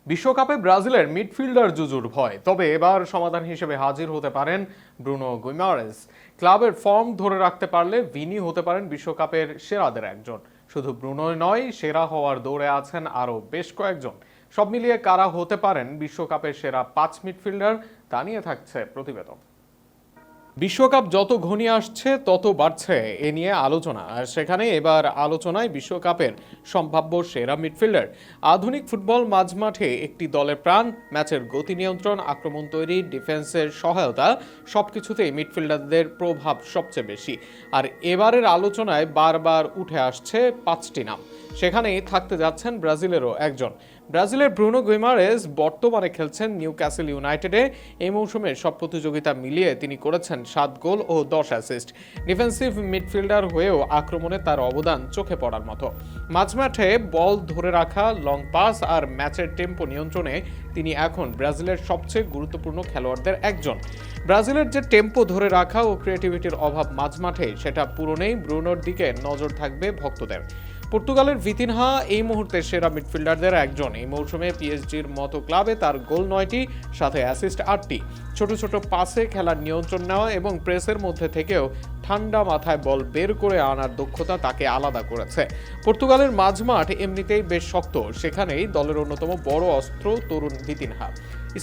বিশ্বকাপে ব্রাজিলের মিডফিল্ডার জুজুর ভয়, তবে এবার সমাধান হিসেবে হাজির হতে পারেন ব্রুনো গুইমারেস। ক্লাবের ফর্ম ধরে রাখতে পারলে ভিনি হতে পারেন বিশ্বকাপের সেরাদের একজন। শুধু ব্রুনোই নয়, সেরা হওয়ার দৌড়ে আছেন আরও বেশ কয়েকজন। সব মিলিয়ে কারা হতে পারেন বিশ্বকাপের সেরা 5 মিডফিল্ডার, তা নিয়ে থাকছে প্রতিবেদন। বিশ্বকাপ যত ঘনিয়ে আসছে তত বাড়ছে এ নিয়ে আলোচনা, আর সেখানে এবার আলোচনায় বিশ্বকাপের সম্ভাব্য সেরা মিডফিল্ডার। আধুনিক ফুটবল মাঝমাঠে একটি দলের প্রাণ, ম্যাচের গতি নিয়ন্ত্রণ, আক্রমণ তৈরি, ডিফেন্সের সহায়তা, সবকিছুতেই মিডফিল্ডারদের প্রভাব সবচেয়ে বেশি। আর এবারের আলোচনায় বারবার উঠে আসছে 5টি নাম, সেখানেই থাকতে যাচ্ছেন ব্রাজিলেরও একজন। ব্রাজিলের ব্রুনো গুইমারেস বর্তমানে খেলছেন নিউক্যাসল ইউনাইটেডে। এই মৌসুমে সব প্রতিযোগিতা মিলিয়ে তিনি করেছেন 7 গোল ও 10 অ্যাসিস্ট। ডিফেন্সিভ মিডফিল্ডার হয়েও আক্রমণে তার অবদান চোখে পড়ার মতো। মাঝমাঠে বল ধরে রাখা, লং পাস আর ম্যাচের টেম্পো নিয়ন্ত্রণে তিনি এখন ব্রাজিলের সবচেয়ে গুরুত্বপূর্ণ খেলোয়াড়দের একজন। ব্রাজিলের যে টেম্পো ধরে রাখা ও ক্রিয়েটিভিটির অভাব মাঝমাঠে, সেটা পূরণেই ব্রুনোর দিকে নজর থাকবে ভক্তদের। পর্তুগালের ভিতিনহা এই মুহূর্তে সেরা মিডফিল্ডারদের একজন। এই মৌসুমে পিএসজির মতো ক্লাবে তার গোল 9টি, সাথে অ্যাসিস্ট 8টি। ছোট ছোট পাসে খেলার নিয়ন্ত্রণ নেওয়া এবং প্রেসের মধ্যে থেকেও ঠান্ডা মাথায় বল বের করে আনার দক্ষতা তাকে আলাদা করেছে। পর্তুগালের মাঝমাঠ এমনিতেই বেশ শক্ত, সেখানেই দলের অন্যতম বড় অস্ত্র তরুণ ভিতিনহা।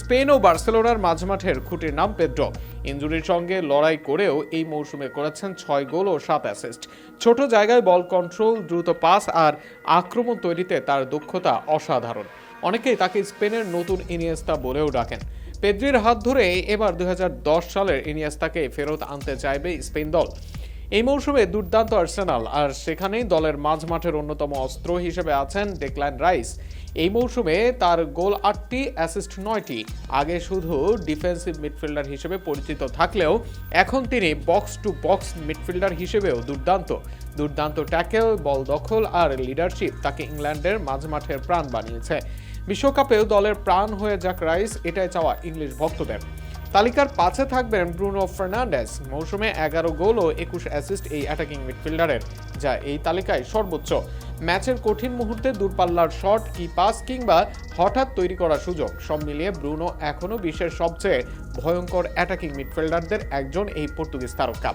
স্পেন ও বার্সেলোনার মাঝমাঠের খুঁটির নাম পেদ্রো। ইনজুরির সঙ্গে লড়াই করেও এই মৌসুমে করেছেন 6 গোল ও 7 অ্যাসিস্ট। ছোট জায়গায় বল কন্ট্রোল, দ্রুত পাস আর আক্রমণ তৈরিতে তার দক্ষতা অসাধারণ। অনেকেই তাকে স্পেনের নতুন ইনিয়েস্তা বলেও ডাকেন। পেদ্রির হাত ধরে এবার 2010 সালের ইনিয়েস্তাকে ফেরত আনতে চাইবে স্পেন দল। এই মৌসুমে দুর্দান্ত আর্সেনাল, আর সেখানেই দলের মাঝমাঠের অন্যতম অস্ত্র হিসেবে আছেন ডেক্ল্যান রাইস। এই মৌসুমে তার গোল 8টি, অ্যাসিস্ট 9টি। আগে শুধু ডিফেন্সিভ মিডফিল্ডার হিসেবে পরিচিত থাকলেও এখন তিনি বক্স টু বক্স মিডফিল্ডার হিসেবেও দুর্দান্ত ট্যাকেল, বল দখল আর লিডারশিপ তাকে ইংল্যান্ডের মাঝমাঠের প্রাণ বানিয়েছে। বিশ্বকাপেও দলের প্রাণ হয়ে যাক রাইস, এটাই চাওয়া ইংলিশ ভক্তদের। তালিকার 5-এ থাকবেন ব্রুনো ফার্নান্ডেস। মৌসুমে 11 গোল ও 21 অ্যাসিস্ট এই অ্যাটাকিং মিডফিল্ডারের, যা এই তালিকায় সর্বোচ্চ। ম্যাচের কঠিন মুহূর্তে দূরপাল্লার শট, কি পাস কিংবা হঠাৎ তৈরি করা সুযোগ, সব মিলিয়ে ব্রুনো এখনও বিশ্বের সবচেয়ে ভয়ঙ্কর অ্যাটাকিং মিডফিল্ডারদের একজন এই পর্তুগিজ তারকা।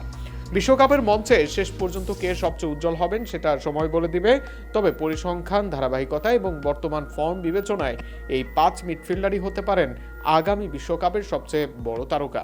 বিশ্বকাপের মঞ্চে শেষ পর্যন্ত কে সবচেয়ে উজ্জ্বল হবেন সেটা সময় বলে দিবে, তবে পরিসংখ্যান, ধারাবাহিকতা এবং বর্তমান ফর্ম বিবেচনায় এই 5 মিডফিল্ডারই হতে পারেন আগামী বিশ্বকাপের সবচেয়ে বড় তারকা।